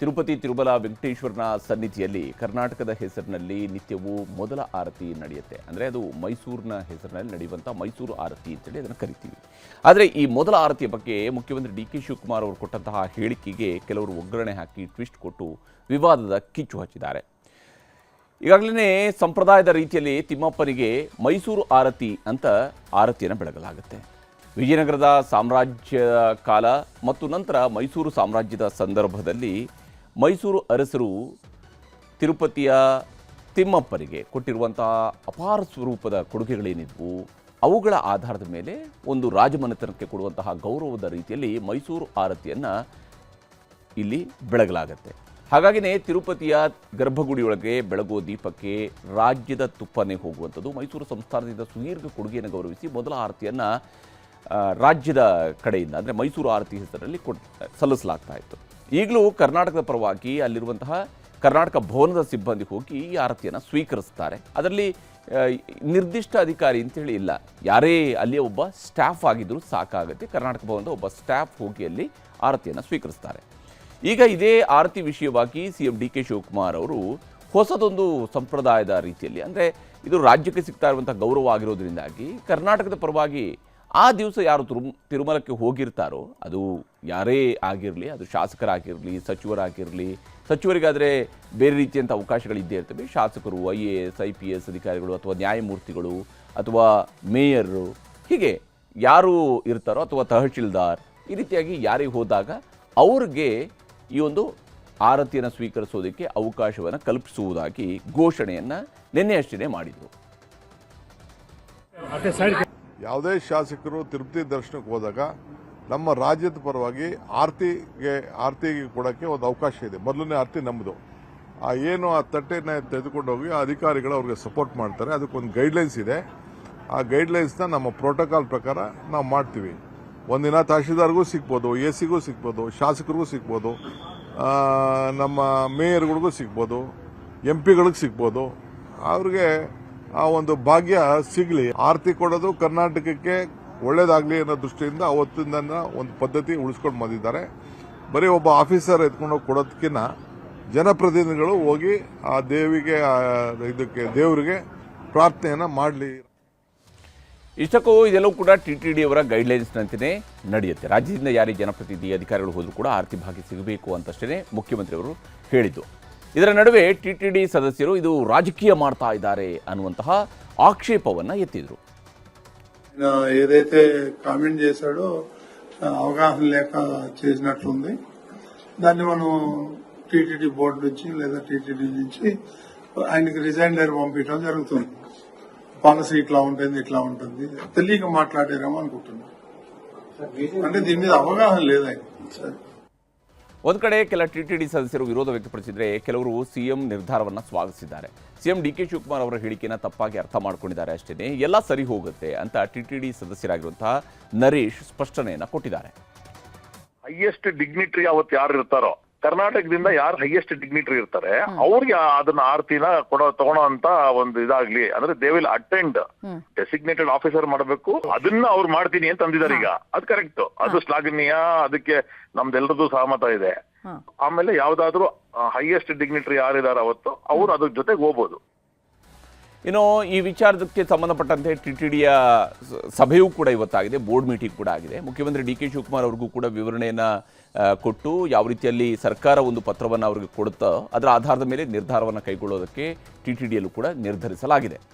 ತಿರುಪತಿ ತಿರುಮಲ ವೆಂಕಟೇಶ್ವರನ ಸನ್ನಿಧಿಯಲ್ಲಿ ಕರ್ನಾಟಕದ ಹೆಸರಿನಲ್ಲಿ ನಿತ್ಯವೂ ಮೊದಲ ಆರತಿ ನಡೆಯುತ್ತೆ. ಅಂದರೆ ಅದು ಮೈಸೂರಿನ ಹೆಸರಿನಲ್ಲಿ ನಡೆಯುವಂಥ ಮೈಸೂರು ಆರತಿ ಅಂತೇಳಿ ಅದನ್ನು ಕರಿತೀವಿ. ಆದರೆ ಈ ಮೊದಲ ಆರತಿಯ ಬಗ್ಗೆ ಮುಖ್ಯಮಂತ್ರಿ ಡಿ ಕೆ ಶಿವಕುಮಾರ್ ಅವರು ಕೊಟ್ಟಂತಹ ಹೇಳಿಕೆಗೆ ಕೆಲವರು ಒಗ್ಗರಣೆ ಹಾಕಿ ಟ್ವಿಸ್ಟ್ ಕೊಟ್ಟು ವಿವಾದದ ಕಿಚ್ಚು ಹಚ್ಚಿದ್ದಾರೆ. ಈಗಾಗಲೇ ಸಂಪ್ರದಾಯದ ರೀತಿಯಲ್ಲಿ ತಿಮ್ಮಪ್ಪನಿಗೆ ಮೈಸೂರು ಆರತಿ ಅಂತ ಆರತಿಯನ್ನು ಬೆಳಗಲಾಗುತ್ತೆ. ವಿಜಯನಗರದ ಸಾಮ್ರಾಜ್ಯ ಕಾಲ ಮತ್ತು ನಂತರ ಮೈಸೂರು ಸಾಮ್ರಾಜ್ಯದ ಸಂದರ್ಭದಲ್ಲಿ ಮೈಸೂರು ಅರಸರು ತಿರುಪತಿಯ ತಿಮ್ಮಪ್ಪನಿಗೆ ಕೊಟ್ಟಿರುವಂತಹ ಅಪಾರ ಸ್ವರೂಪದ ಕೊಡುಗೆಗಳೇನಿದ್ವು ಅವುಗಳ ಆಧಾರದ ಮೇಲೆ ಒಂದು ರಾಜಮನೆತನಕ್ಕೆ ಕೊಡುವಂತಹ ಗೌರವದ ರೀತಿಯಲ್ಲಿ ಮೈಸೂರು ಆರತಿಯನ್ನು ಇಲ್ಲಿ ಬೆಳಗಲಾಗತ್ತೆ. ಹಾಗಾಗಿನೇ ತಿರುಪತಿಯ ಗರ್ಭಗುಡಿಯೊಳಗೆ ಬೆಳಗುವ ದೀಪಕ್ಕೆ ರಾಜ್ಯದ ತುಪ್ಪನೇ ಹೋಗುವಂಥದ್ದು. ಮೈಸೂರು ಸಂಸ್ಥಾನದಿಂದ ಸುದೀರ್ಘ ಕೊಡುಗೆಯನ್ನು ಗೌರವಿಸಿ ಮೊದಲ ಆರತಿಯನ್ನು ರಾಜ್ಯದ ಕಡೆಯಿಂದ ಅಂದರೆ ಮೈಸೂರು ಆರತಿ ಹೆಸರಲ್ಲಿ ಸಲ್ಲಿಸಲಾಗ್ತಾ ಇತ್ತು. ಈಗಲೂ ಕರ್ನಾಟಕದ ಪರವಾಗಿ ಅಲ್ಲಿರುವಂತಹ ಕರ್ನಾಟಕ ಭವನದ ಸಿಬ್ಬಂದಿ ಹೋಗಿ ಈ ಆರತಿಯನ್ನು ಸ್ವೀಕರಿಸ್ತಾರೆ. ಅದರಲ್ಲಿ ನಿರ್ದಿಷ್ಟ ಅಧಿಕಾರಿ ಅಂತೇಳಿ ಇಲ್ಲ, ಯಾರೇ ಅಲ್ಲಿಯ ಒಬ್ಬ ಸ್ಟಾಫ್ ಆಗಿದ್ದರೂ ಸಾಕಾಗುತ್ತೆ. ಕರ್ನಾಟಕ ಭವನದ ಒಬ್ಬ ಸ್ಟಾಫ್ ಹೋಗಿ ಅಲ್ಲಿ ಆರತಿಯನ್ನು ಸ್ವೀಕರಿಸ್ತಾರೆ. ಈಗ ಇದೇ ಆರತಿ ವಿಷಯವಾಗಿ ಸಿಎಂ ಡಿ ಕೆ ಶಿವಕುಮಾರ್ ಅವರು ಹೊಸದೊಂದು ಸಂಪ್ರದಾಯದ ರೀತಿಯಲ್ಲಿ, ಅಂದರೆ ಇದು ರಾಜ್ಯಕ್ಕೆ ಸಿಗ್ತಾ ಇರುವಂಥ ಗೌರವ ಆಗಿರೋದ್ರಿಂದಾಗಿ ಕರ್ನಾಟಕದ ಪರವಾಗಿ ಆ ದಿವಸ ಯಾರು ತಿರುಮಲಕ್ಕೆ ಹೋಗಿರ್ತಾರೋ ಅದು ಯಾರೇ ಆಗಿರಲಿ, ಅದು ಶಾಸಕರಾಗಿರಲಿ, ಸಚಿವರಿಗಾದರೆ ಬೇರೆ ರೀತಿಯಂಥ ಅವಕಾಶಗಳಿದ್ದೇ ಇರ್ತವೆ. ಶಾಸಕರು, IAS IPS ಅಧಿಕಾರಿಗಳು ಅಥವಾ ನ್ಯಾಯಮೂರ್ತಿಗಳು ಅಥವಾ ಮೇಯರು, ಹೀಗೆ ಯಾರು ಇರ್ತಾರೋ ಅಥವಾ ತಹಶೀಲ್ದಾರ್, ಈ ರೀತಿಯಾಗಿ ಯಾರಿಗೆ ಹೋದಾಗ ಅವ್ರಿಗೆ ಈ ಒಂದು ಆರತಿಯನ್ನು ಸ್ವೀಕರಿಸೋದಕ್ಕೆ ಅವಕಾಶವನ್ನು ಕಲ್ಪಿಸುವುದಾಗಿ ಘೋಷಣೆಯನ್ನು ನಿನ್ನೆಯಷ್ಟೇ ಮಾಡಿದರು. ಯಾವುದೇ ಶಾಸಕರು ತಿರುಪತಿ ದರ್ಶನಕ್ಕೆ ಹೋದಾಗ ನಮ್ಮ ರಾಜ್ಯದ ಪರವಾಗಿ ಆರತಿಗೆ ಕೊಡೋಕ್ಕೆ ಒಂದು ಅವಕಾಶ ಇದೆ. ಮೊದಲನೇ ಆರತಿ ನಮ್ಮದು. ಏನು ಆ ತಟ್ಟೆನ ತೆಗೆದುಕೊಂಡು ಹೋಗಿ ಆ ಅಧಿಕಾರಿಗಳು ಅವ್ರಿಗೆ ಸಪೋರ್ಟ್ ಮಾಡ್ತಾರೆ. ಅದಕ್ಕೊಂದು ಗೈಡ್ಲೈನ್ಸ್ ಇದೆ. ಆ ಗೈಡ್ಲೈನ್ಸ್ನ ನಮ್ಮ ಪ್ರೋಟೋಕಾಲ್ ಪ್ರಕಾರ ನಾವು ಮಾಡ್ತೀವಿ. ಒಂದಿನ ತಹಶೀಲ್ದಾರ್ಗೂ ಸಿಗ್ಬೋದು, AC ಗೂ ಸಿಗ್ಬೋದು, ಶಾಸಕರಿಗೂ ಸಿಗ್ಬೋದು, ನಮ್ಮ ಮೇಯರ್ಗಳಿಗೂ ಸಿಗ್ಬೋದು, MP ಗಳಿಗೆ ಸಿಗ್ಬೋದು. ಅವ್ರಿಗೆ ಆ ಒಂದು ಭಾಗ್ಯ ಸಿಗಲಿ. ಆರತಿ ಕೊಡೋದು ಕರ್ನಾಟಕಕ್ಕೆ ಒಳ್ಳೇದಾಗಲಿ ಅನ್ನೋ ದೃಷ್ಟಿಯಿಂದ ಅವತ್ತಿಂದ ಒಂದು ಪದ್ಧತಿ ಉಳಿಸ್ಕೊಂಡು ಬಂದಿದ್ದಾರೆ. ಬರೀ ಒಬ್ಬ ಆಫೀಸರ್ ಎತ್ಕೊಂಡೋಗಿ ಕೊಡೋದಕ್ಕಿಂತ ಜನಪ್ರತಿನಿಧಿಗಳು ಹೋಗಿ ಆ ದೇವರಿಗೆ ಪ್ರಾರ್ಥನೆಯನ್ನು ಮಾಡಲಿ. ಇಷ್ಟಕ್ಕೂ ಇದೆಲ್ಲವೂ ಕೂಡ TTD ಅವರ ಗೈಡ್ಲೈನ್ಸ್ನಂತೆಯೇ ನಡೆಯುತ್ತೆ. ರಾಜ್ಯದಿಂದ ಯಾರೇ ಜನಪ್ರತಿನಿಧಿ ಅಧಿಕಾರಿಗಳು ಹೋದರೂ ಕೂಡ ಆರತಿ ಭಾಗ್ಯ ಸಿಗಬೇಕು ಅಂತಷ್ಟೇ ಮುಖ್ಯಮಂತ್ರಿಯವರು ಹೇಳಿದ್ದು. ಇದರ ನಡುವೆ TTD ಸದಸ್ಯರು ಇದು రాజకీయ ಮಾಡ್ತಾ ఇದ್ದಾರೆ ಅನ್ನುವಂತಹ ఆక్షేపవನ್ನ ఎత్తిದ್ರು. ఏదైతే కామెంట్ చేశాడో అవగాహన లేక చేసినట్లుంది. దాన్ని మనం TTD బోర్డు నుంచి లేదా TTD నుంచి ఆయనకి రిజైన్ లెటర్ పంపించడం జరుగుతుంది. పాలసీ ఇట్లా ఉంటుంది తెలియక మాట్లాడారేమో అనుకుంటున్నా. అంటే దీని మీద అవగాహన లేదు ఆయన. ಒಂದು ಕಡೆ ಕೆಲ TTD ಸದಸ್ಯರು ವಿರೋಧ ವ್ಯಕ್ತಪಡಿಸಿದರೆ ಕೆಲವರು CM ನಿರ್ಧಾರವನ್ನು ಸ್ವಾಗತಿಸಿದ್ದಾರೆ. CM ಡಿ ಕೆ ಶಿವಕುಮಾರ್ ಅವರ ಹೇಳಿಕೆಯನ್ನು ತಪ್ಪಾಗಿ ಅರ್ಥ ಮಾಡ್ಕೊಂಡಿದ್ದಾರೆ ಅಷ್ಟೇ, ಎಲ್ಲ ಸರಿ ಹೋಗುತ್ತೆ ಅಂತ TTD ಸದಸ್ಯರಾಗಿರುವಂತಹ ನರೇಶ್ ಸ್ಪಷ್ಟನೆಯನ್ನು ಕೊಟ್ಟಿದ್ದಾರೆ. ಹೈಯೆಸ್ಟ್ ಡಿಗ್ನಿಟರಿ ಅವತ್ತು ಯಾರು ಇರ್ತಾರೋ, ಕರ್ನಾಟಕದಿಂದ ಯಾರು ಹೈಯೆಸ್ಟ್ ಡಿಗ್ನಿಟರಿ ಇರ್ತಾರೆ ಅವ್ರಿಗೆ ಅದನ್ನ ಆರತಿನ ತಗೊಳೋ ಅಂತ ಒಂದು ಇದಾಗ್ಲಿ, ಅಂದ್ರೆ they will attend, designated officer ಮಾಡಬೇಕು, ಅದನ್ನ ಅವ್ರು ಮಾಡ್ತೀನಿ ಅಂತ ಅಂದಿದ್ದಾರೆ. ಈಗ ಅದು ಕರೆಕ್ಟ್, ಅದು ಶ್ಲಾಘನೀಯ, ಅದಕ್ಕೆ ನಮ್ದೆಲ್ಲರದು ಸಹಮತ ಇದೆ. ಆಮೇಲೆ ಯಾವ್ದಾದ್ರು ಹೈಯೆಸ್ಟ್ ಡಿಗ್ನಿಟರಿ ಯಾರಿದಾರ ಅವತ್ತು ಅವ್ರು ಅದ್ರ ಜೊತೆಗೆ ಹೋಗ್ಬೋದು. ಇನ್ನು ಈ ವಿಚಾರಕ್ಕೆ ಸಂಬಂಧಪಟ್ಟಂತೆ TTDಯ ಸಭೆಯೂ ಕೂಡ ಇವತ್ತಾಗಿದೆ, ಬೋರ್ಡ್ ಮೀಟಿಂಗ್ ಕೂಡ ಆಗಿದೆ. ಮುಖ್ಯಮಂತ್ರಿ ಡಿ ಕೆ ಶಿವಕುಮಾರ್ ಅವ್ರಿಗೂ ಕೂಡ ವಿವರಣೆಯನ್ನು ಕೊಟ್ಟು ಯಾವ ರೀತಿಯಲ್ಲಿ ಸರ್ಕಾರ ಒಂದು ಪತ್ರವನ್ನು ಅವರಿಗೆ ಕೊಡುತ್ತೋ ಅದರ ಆಧಾರದ ಮೇಲೆ ನಿರ್ಧಾರವನ್ನು ಕೈಗೊಳ್ಳೋದಕ್ಕೆ TTDಯಲ್ಲೂ ಕೂಡ ನಿರ್ಧರಿಸಲಾಗಿದೆ.